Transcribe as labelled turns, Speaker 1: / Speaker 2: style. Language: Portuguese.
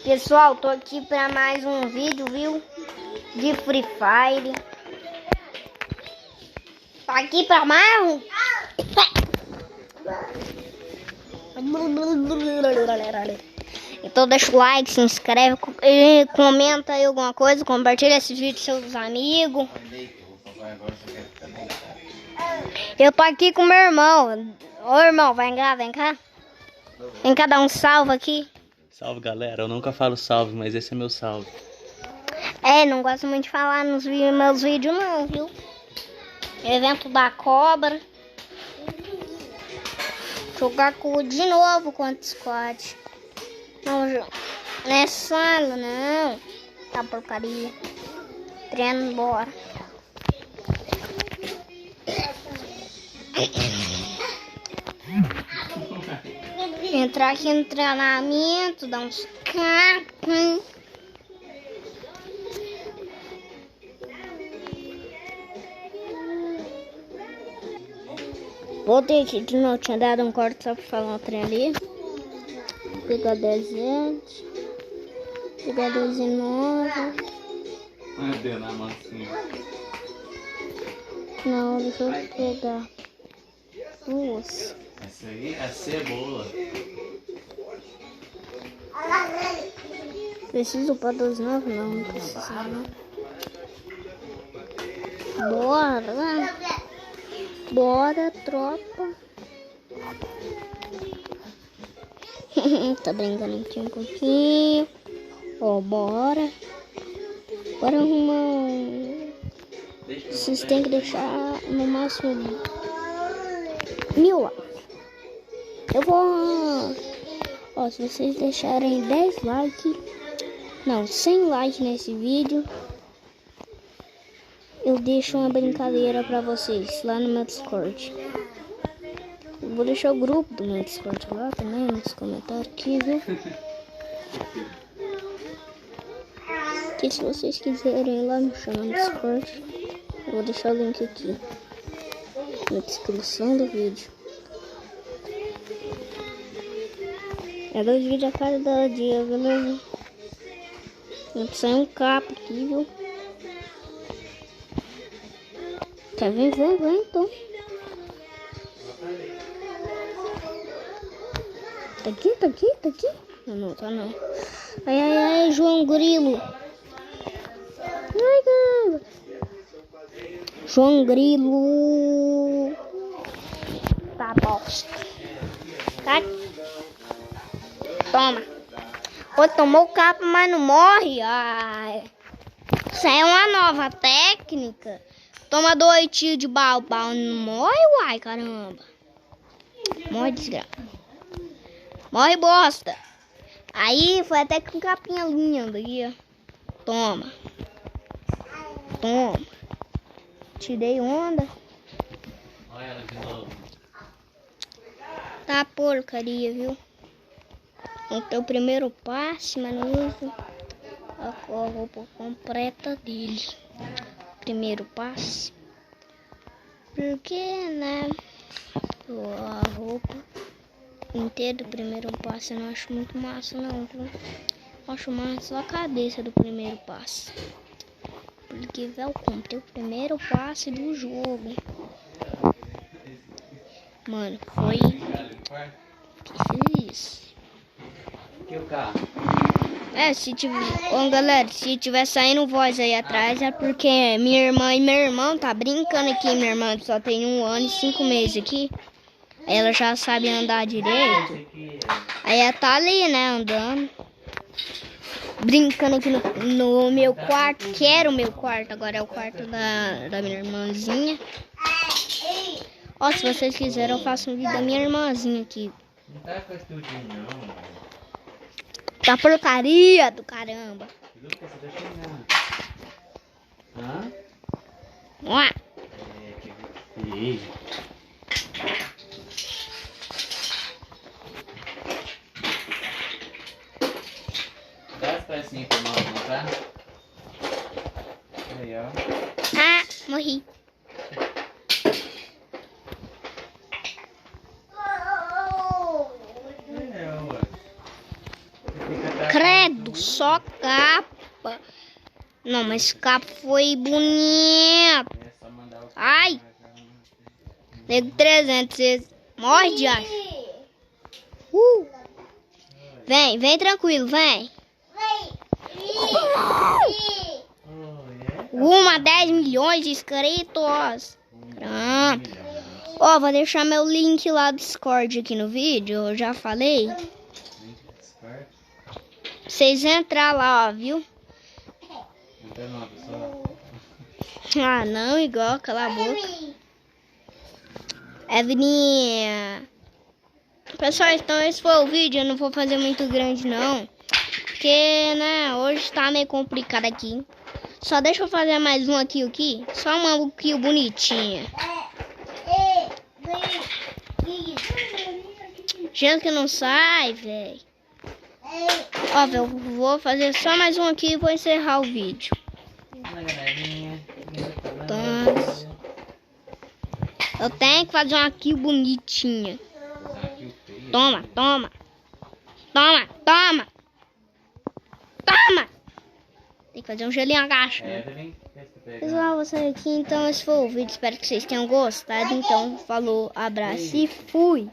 Speaker 1: Pessoal, tô aqui pra mais um vídeo, viu? De Free Fire. Tá aqui pra mais um... Então deixa o like, se inscreve, comenta aí alguma coisa, compartilha esse vídeo com seus amigos. Eu tô aqui com meu irmão. Ô irmão, vem cá, vem cá. Vem cá dar um salve aqui.
Speaker 2: Salve galera, eu nunca falo salve, mas esse é meu salve.
Speaker 1: Não gosto muito de falar nos meus vídeos não, viu? Evento da cobra. Jogar de novo contra o squad. Não é sala, não. Tá porcaria. Treino, bora. Entrar aqui no treinamento, dar uns capos. Voltei aqui de novo, tinha dado um corte só pra falar um trem ali. Pegar 10. Pegar 19. Não, deixa eu pegar 2.
Speaker 2: Essa aí é cebola.
Speaker 1: Preciso para 19? Não precisa não. Bora! Bora, tropa! Tá brincando aqui um pouquinho. Bora! Bora arrumar. Vocês têm que deixar no máximo 1000 likes. Eu vou... se vocês deixarem 10 likes... Não, 100 likes nesse vídeo... Eu deixo uma brincadeira pra vocês lá no meu Discord. Eu vou deixar o grupo do meu Discord lá também, nos comentários aqui, viu? Que se vocês quiserem ir lá me chamar no Discord, eu vou deixar o link aqui na descrição do vídeo. É 2 vídeos a cada dia, beleza? Tem que sair um capo aqui, viu? Quer vir? Vem então. Tá aqui. Não, tá não. Ai, João Grilo. Ai, cara. João Grilo. Tá bosta. Tá? Toma. Tomou o capa, mas não morre. Ai. Isso é uma nova técnica. Toma 2 tiros de balbal, não morre, uai, caramba. Morre, desgraça. Morre, bosta. Aí, foi até com capinha linda aí, ó. Toma. Tirei onda.
Speaker 2: Olha ela de novo.
Speaker 1: Tá porcaria, viu? Vamos ter o primeiro passe, mas não uso a roupa completa dele. Primeiro passe. Porque, né? A roupa inteira do primeiro passe eu não acho muito massa, não, viu? Eu acho massa só a cabeça do primeiro passe. Porque, velho, comprei o primeiro passe do jogo. Mano, foi. Que fiz isso?
Speaker 2: Que o carro?
Speaker 1: Se tiver... galera, se tiver saindo voz aí atrás é porque minha irmã e meu irmão tá brincando aqui. Minha irmã só tem 1 ano e 5 meses aqui. Aí ela já sabe andar direito. Aí ela tá ali, né, andando. Brincando aqui no meu quarto, que era o meu quarto, agora é o quarto da minha irmãzinha. Se vocês quiserem eu faço um vídeo da minha irmãzinha aqui.
Speaker 2: Não tá com estudinho não.
Speaker 1: Tá porcaria do caramba.
Speaker 2: Hã?
Speaker 1: Ué.
Speaker 2: Que feio. Dá as pecinhas pra nós, não tá? Aí, ó.
Speaker 1: Morri. Credo! foto, só capa. Não, mas capa foi bonito.
Speaker 2: É só mandar o...
Speaker 1: Ai. Nego 300, você morre de ar. Vem, vem tranquilo, vem. Uma 10 milhões de inscritos. Ó, vou deixar meu link lá do Discord aqui no vídeo, eu já falei. Vocês entrar lá, ó, viu?
Speaker 2: Entra não, pessoal.
Speaker 1: Ah, não, igual, cala a boca. Evelyn. Pessoal, então esse foi o vídeo, eu não vou fazer muito grande não. Porque, né, hoje tá meio complicado aqui. Só deixa eu fazer mais um aqui, só uma kill bonitinha. Gente que não sai, velho. Ó, eu vou fazer só mais um aqui e vou encerrar o vídeo. Eu tenho que fazer uma kill bonitinha. Toma, toma. Toma, toma. Toma. Tem que fazer um gelinho agacha. Pessoal, vou sair aqui. Então esse foi o vídeo. Espero que vocês tenham gostado. Então, falou, abraço e fui.